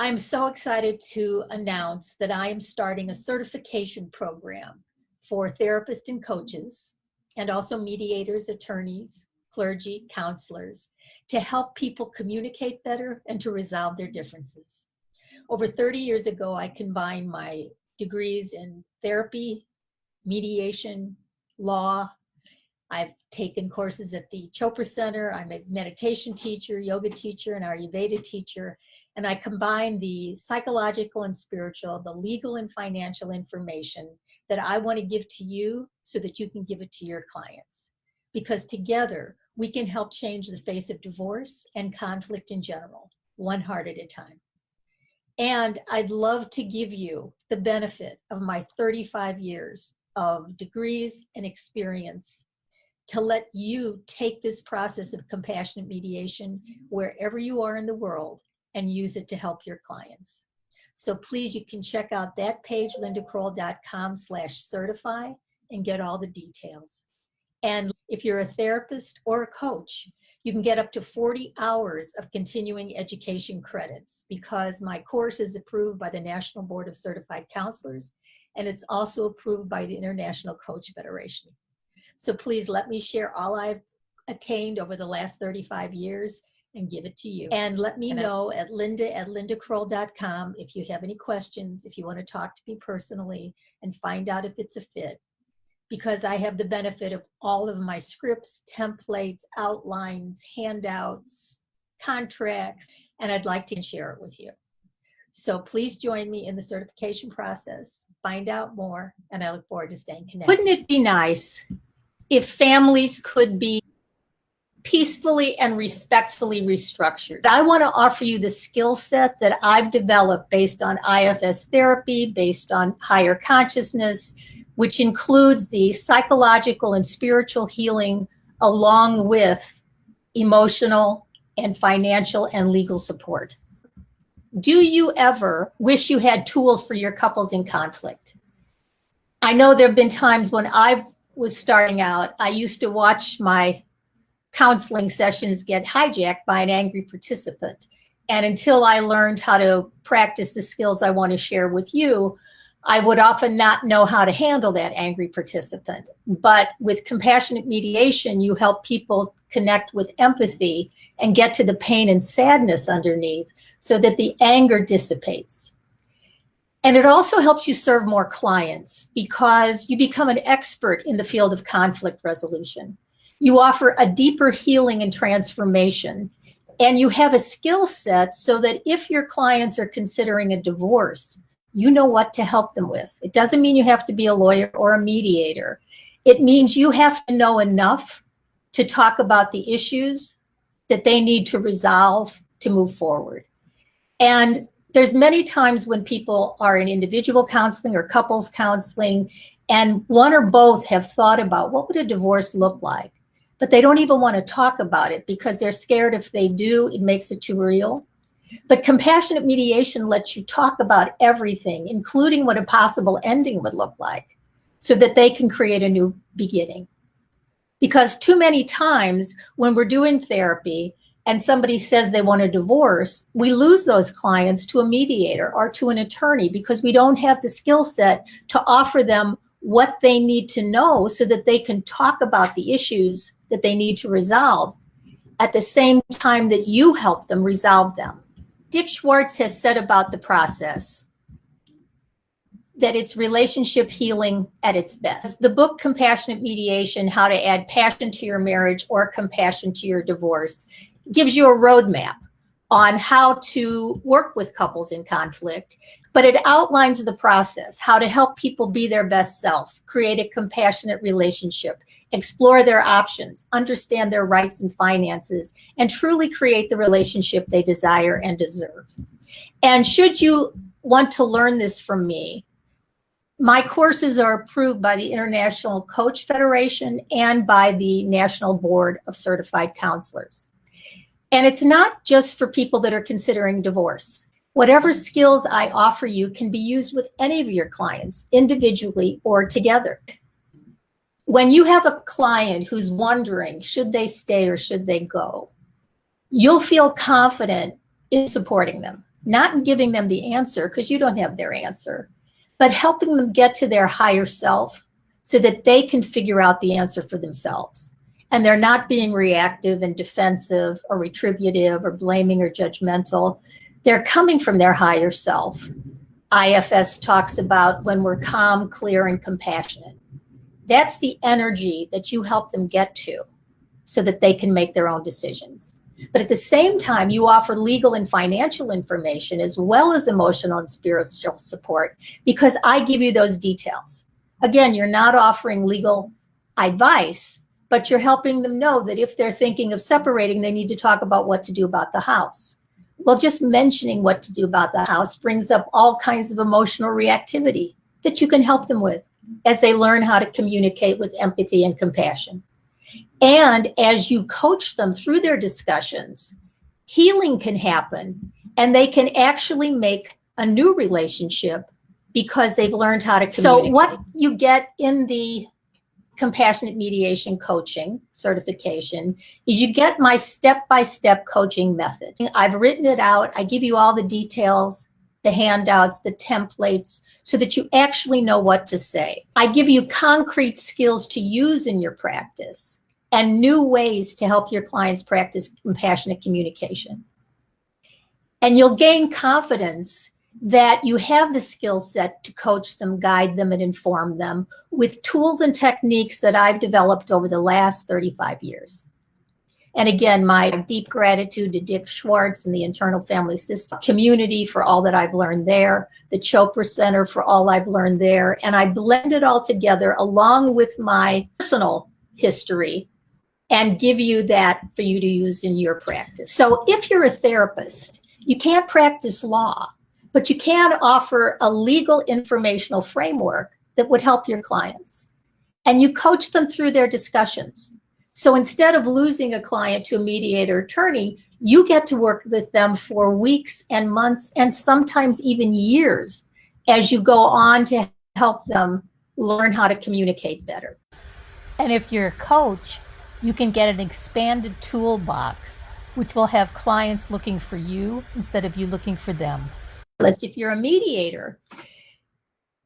I'm so excited to announce that I am starting a certification program for therapists and coaches, and also mediators, attorneys, clergy, counselors, to help people communicate better and to resolve their differences. Over 30 years ago, I combined my degrees in therapy, mediation, law. I've taken courses at the Chopra Center. I'm a meditation teacher, yoga teacher, and Ayurveda teacher. And I combine the psychological and spiritual, the legal and financial information that I want to give to you so that you can give it to your clients. Because together, we can help change the face of divorce and conflict in general, one heart at a time. And I'd love to give you the benefit of my 35 years of degrees and experience to let you take this process of compassionate mediation wherever you are in the world and use it to help your clients. So please, you can check out that page, lindakroll.com/certify, and get all the details. And if you're a therapist or a coach, you can get up to 40 hours of continuing education credits because my course is approved by the National Board of Certified Counselors, and it's also approved by the International Coach Federation. So please let me share all I've attained over the last 35 years and give it to you. And let me know at lindakroll.com if you have any questions, if you want to talk to me personally and find out if it's a fit. Because I have the benefit of all of my scripts, templates, outlines, handouts, contracts, and I'd like to share it with you. So please join me in the certification process, find out more, and I look forward to staying connected. Wouldn't it be nice if families could be peacefully and respectfully restructured? I want to offer you the skill set that I've developed based on IFS therapy, based on higher consciousness, which includes the psychological and spiritual healing along with emotional and financial and legal support. Do you ever wish you had tools for your couples in conflict? I know there have been times when I was starting out, I used to watch my counseling sessions get hijacked by an angry participant. And until I learned how to practice the skills I want to share with you, I would often not know how to handle that angry participant. But with compassionate mediation, you help people connect with empathy and get to the pain and sadness underneath so that the anger dissipates. And it also helps you serve more clients because you become an expert in the field of conflict resolution. You offer a deeper healing and transformation, and you have a skill set so that if your clients are considering a divorce, you know what to help them with. It doesn't mean you have to be a lawyer or a mediator. It means you have to know enough to talk about the issues that they need to resolve to move forward. And there's many times when people are in individual counseling or couples counseling, and one or both have thought about what would a divorce look like, but they don't even want to talk about it because they're scared if they do, it makes it too real. But compassionate mediation lets you talk about everything, including what a possible ending would look like, so that they can create a new beginning. Because too many times when we're doing therapy and somebody says they want a divorce, we lose those clients to a mediator or to an attorney because we don't have the skill set to offer them what they need to know so that they can talk about the issues that they need to resolve at the same time that you help them resolve them. Dick Schwartz has said about the process that it's relationship healing at its best. The book Compassionate Mediation, How to Add Passion to Your Marriage or Compassion to Your Divorce, gives you a roadmap on how to work with couples in conflict, but it outlines the process, how to help people be their best self, create a compassionate relationship, explore their options, understand their rights and finances, and truly create the relationship they desire and deserve. And should you want to learn this from me, my courses are approved by the International Coach Federation and by the National Board of Certified Counselors. And it's not just for people that are considering divorce. Whatever skills I offer you can be used with any of your clients, individually or together. When you have a client who's wondering, should they stay or should they go, you'll feel confident in supporting them not in giving them the answer, because you don't have their answer, but helping them get to their higher self so that they can figure out the answer for themselves. And they're not being reactive and defensive or retributive or blaming or judgmental. They're coming from their higher self. IFS talks about when we're calm, clear, and compassionate. That's the energy that you help them get to so that they can make their own decisions. But at the same time, you offer legal and financial information as well as emotional and spiritual support, because I give you those details. Again, you're not offering legal advice, but you're helping them know that if they're thinking of separating, they need to talk about what to do about the house. Well, just mentioning what to do about the house brings up all kinds of emotional reactivity that you can help them with as they learn how to communicate with empathy and compassion. And as you coach them through their discussions, healing can happen and they can actually make a new relationship because they've learned how to communicate. So what you get in the Compassionate Mediation Coaching Certification is you get my step-by-step coaching method. I've written it out. I give you all the details, the handouts, the templates, so that you actually know what to say. I give you concrete skills to use in your practice and new ways to help your clients practice compassionate communication. And you'll gain confidence that you have the skill set to coach them, guide them, and inform them with tools and techniques that I've developed over the last 35 years. And again, my deep gratitude to Dick Schwartz and the Internal Family System community for all that I've learned there, the Chopra Center for all I've learned there. And I blend it all together along with my personal history and give you that for you to use in your practice. So if you're a therapist, you can't practice law, but you can offer a legal informational framework that would help your clients. And you coach them through their discussions. So instead of losing a client to a mediator attorney, you get to work with them for weeks and months and sometimes even years as you go on to help them learn how to communicate better. And if you're a coach, you can get an expanded toolbox, which will have clients looking for you instead of you looking for them. If you're a mediator,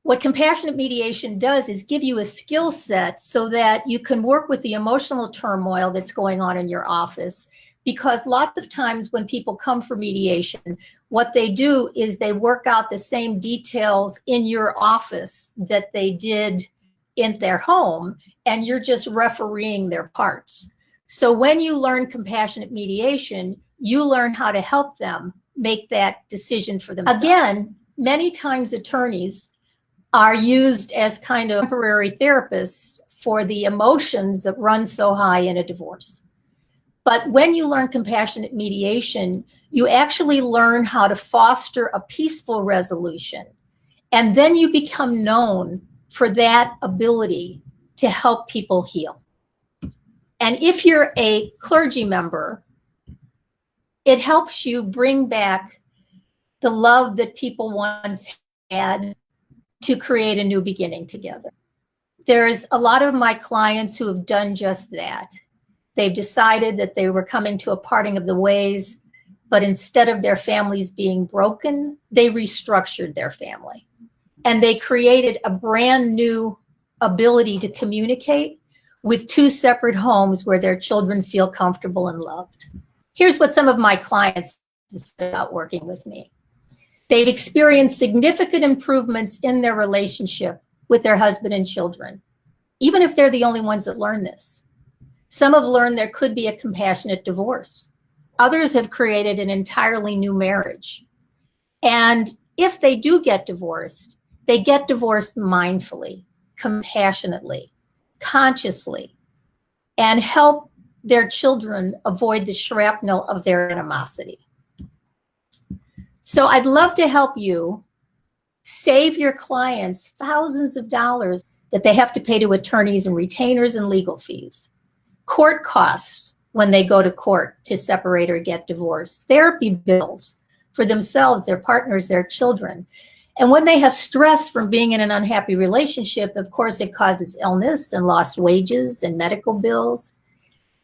what compassionate mediation does is give you a skill set so that you can work with the emotional turmoil that's going on in your office. Because lots of times when people come for mediation, what they do is they work out the same details in your office that they did in their home, and you're just refereeing their parts. So when you learn compassionate mediation, you learn how to help them make that decision for themselves. Again, many times attorneys are used as kind of temporary therapists for the emotions that run so high in a divorce. But when you learn compassionate mediation, you actually learn how to foster a peaceful resolution. And then you become known for that ability to help people heal. And if you're a clergy member, it helps you bring back the love that people once had to create a new beginning together. There's a lot of my clients who have done just that. They've decided that they were coming to a parting of the ways, but instead of their families being broken, they restructured their family. And they created a brand new ability to communicate with two separate homes where their children feel comfortable and loved. Here's what some of my clients say about working with me. They've experienced significant improvements in their relationship with their husband and children, even if they're the only ones that learn this. Some have learned there could be a compassionate divorce. Others have created an entirely new marriage. And if they do get divorced, they get divorced mindfully, compassionately, consciously, and help their children avoid the shrapnel of their animosity. So I'd love to help you save your clients thousands of dollars that they have to pay to attorneys and retainers and legal fees, court costs when they go to court to separate or get divorced, therapy bills for themselves, their partners, their children. And when they have stress from being in an unhappy relationship, of course, it causes illness and lost wages and medical bills.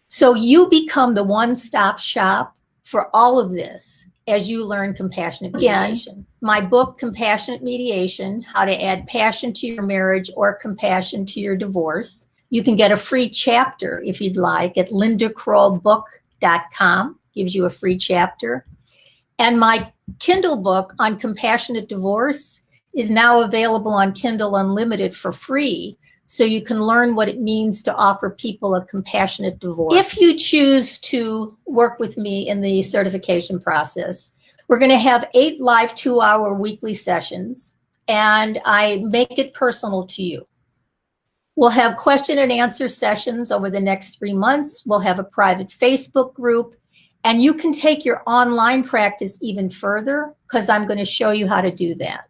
So you become the one-stop shop for all of this. as you learn compassionate mediation. My book, Compassionate Mediation, How to Add Passion to Your Marriage or Compassion to Your Divorce. You can get a free chapter if you'd like at lindakrollbook.com. Gives you a free chapter. And my Kindle book on compassionate divorce is now available on Kindle Unlimited for free, so you can learn what it means to offer people a compassionate divorce. If you choose to work with me in the certification process, we're going to have 8 live 2-hour weekly sessions, and I make it personal to you. We'll have question and answer sessions over the next 3 months. We'll have a private Facebook group, and you can take your online practice even further because I'm going to show you how to do that.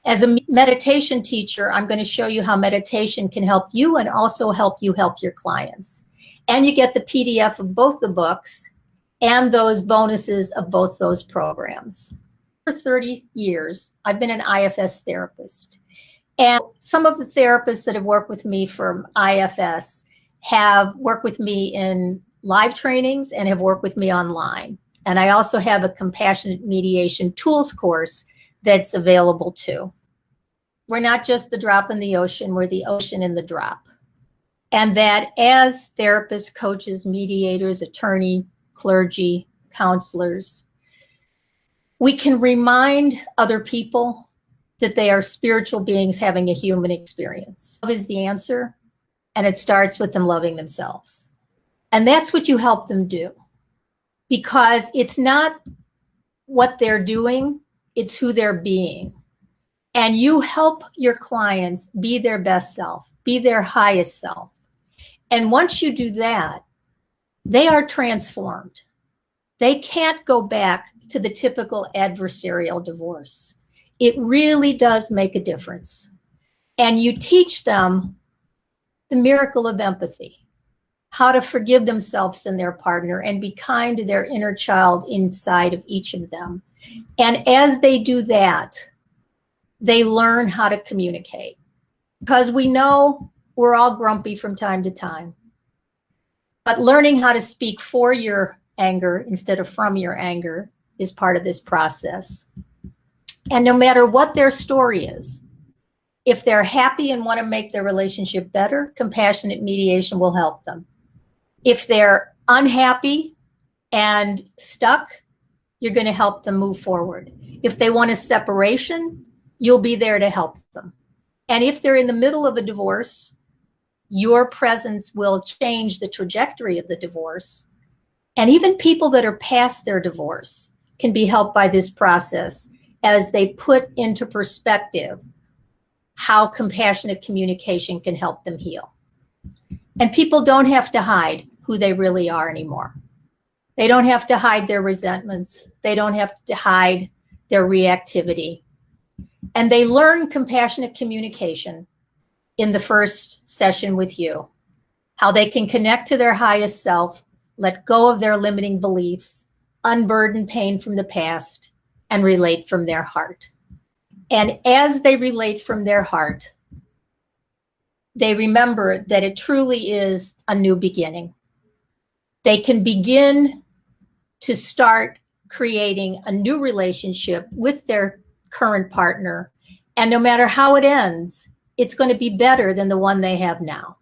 As a meditation teacher, I'm going to show you how meditation can help you and also help you help your clients. And you get the PDF of both the books and those bonuses of both those programs. For 30 years, I've been an IFS therapist. And some of the therapists that have worked with me from IFS have worked with me in live trainings and have worked with me online. And I also have a compassionate mediation tools course that's available too. We're not just the drop in the ocean, we're the ocean in the drop. And that as therapists, coaches, mediators, attorney, clergy, counselors, we can remind other people that they are spiritual beings having a human experience. Love is the answer, and it starts with them loving themselves. And that's what you help them do, because it's not what they're doing, it's who they're being. And you help your clients be their best self, be their highest self. And once you do that, they are transformed. They can't go back to the typical adversarial divorce. It really does make a difference. And you teach them the miracle of empathy, how to forgive themselves and their partner and be kind to their inner child inside of each of them. And as they do that, they learn how to communicate. Because we know we're all grumpy from time to time. But learning how to speak for your anger instead of from your anger is part of this process. And no matter what their story is, if they're happy and want to make their relationship better, compassionate mediation will help them. If they're unhappy and stuck, you're going to help them move forward. If they want a separation, you'll be there to help them. And if they're in the middle of a divorce, your presence will change the trajectory of the divorce. And even people that are past their divorce can be helped by this process as they put into perspective how compassionate communication can help them heal. And people don't have to hide who they really are anymore. They don't have to hide their resentments. They don't have to hide their reactivity. And they learn compassionate communication in the first session with you, how they can connect to their highest self, let go of their limiting beliefs, unburden pain from the past, and relate from their heart. And as they relate from their heart, they remember that it truly is a new beginning. They can begin to start creating a new relationship with their current partner. And no matter how it ends, it's going to be better than the one they have now.